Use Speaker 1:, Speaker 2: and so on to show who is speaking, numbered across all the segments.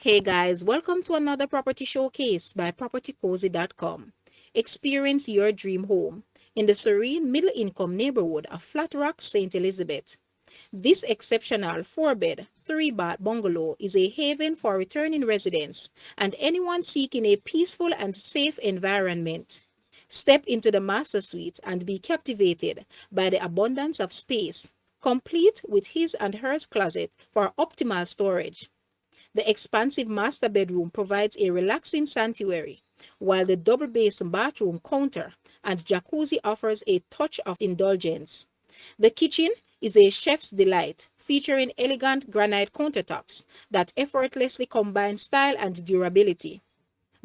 Speaker 1: Hey guys, welcome to another property showcase by propertycozy.com. Experience your dream home in the serene middle income neighborhood of Flat Rock, St. Elizabeth. This exceptional 4-bed, 3-bath bungalow is a haven for returning residents and anyone seeking a peaceful and safe environment. Step into the master suite and be captivated by the abundance of space, complete with his and hers closet for optimal storage. The expansive master bedroom provides a relaxing sanctuary, while the double basin bathroom counter and jacuzzi offers a touch of indulgence. The kitchen is a chef's delight, featuring elegant granite countertops that effortlessly combine style and durability.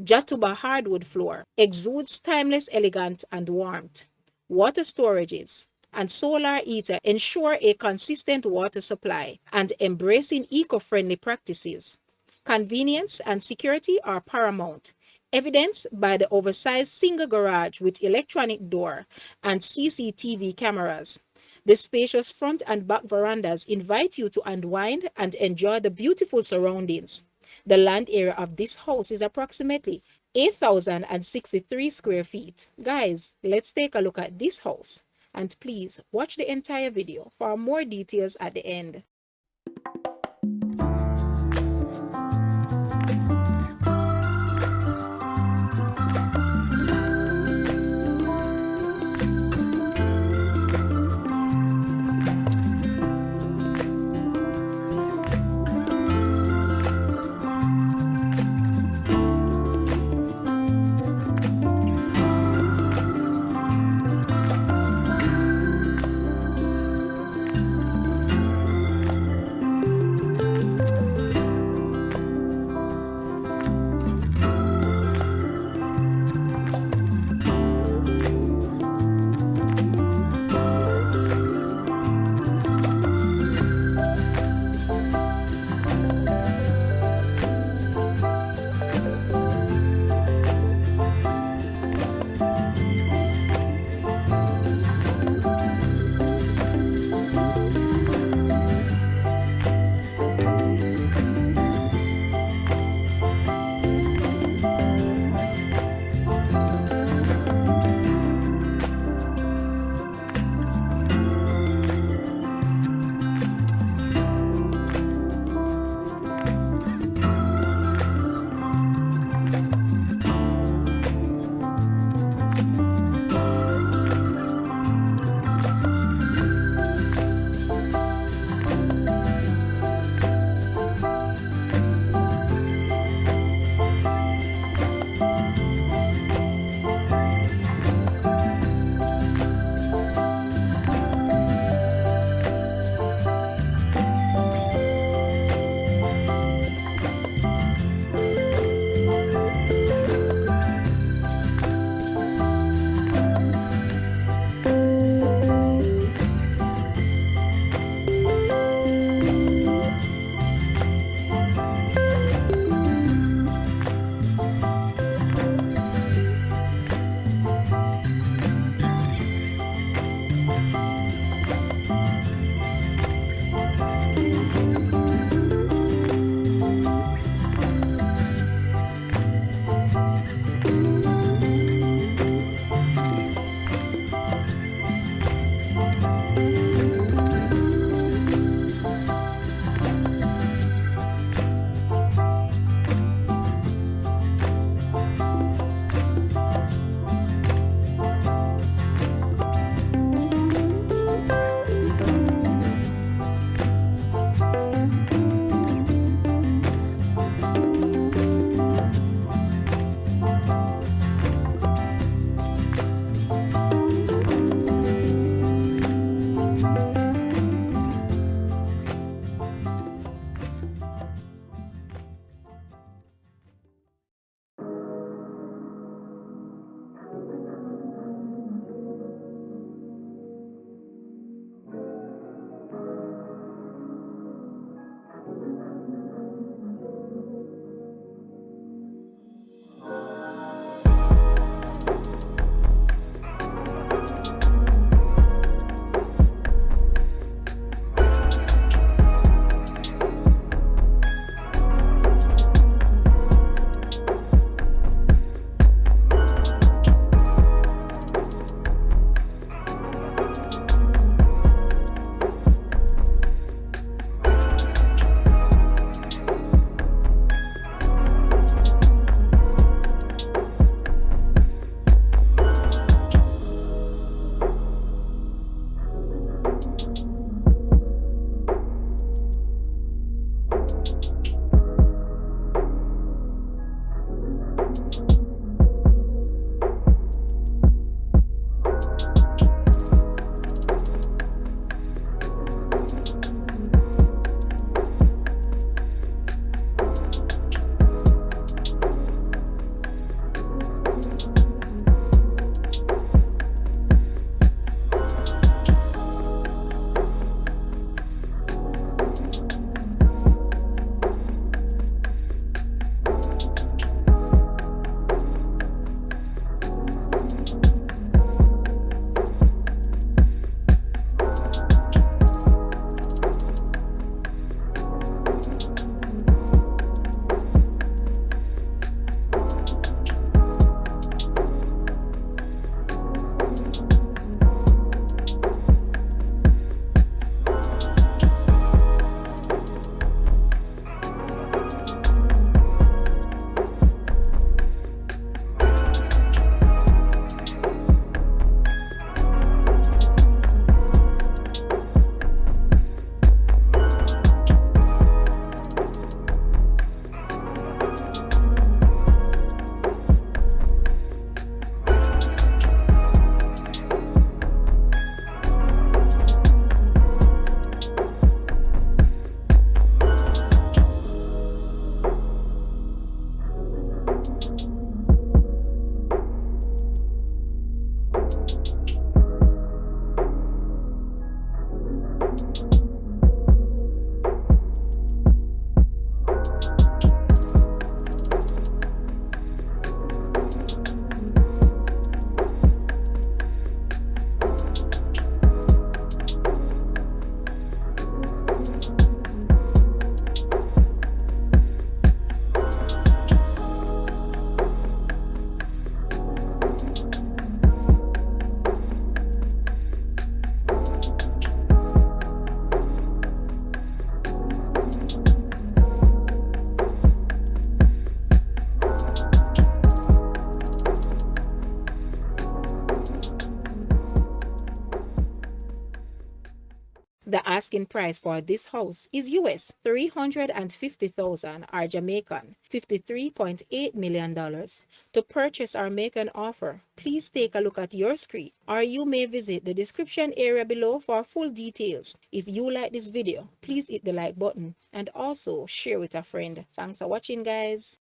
Speaker 1: Jatoba hardwood floor exudes timeless elegance and warmth. Water storages and solar heater ensure a consistent water supply and embracing eco-friendly practices. Convenience and security are paramount, evidenced by the oversized single garage with electronic door and CCTv cameras. The spacious front and back verandas invite you to unwind and enjoy the beautiful surroundings. The land area of this house is approximately 8,063 square feet. Guys, let's take a look at this house. And please watch the entire video for more details at the end. asking price for this house is US $350,000 or Jamaican $53.8 million. To purchase or make an offer, please take a look at your screen, or you may visit the description area below for full details. If you like this video, please hit the like button and also share with a friend. Thanks for watching, guys.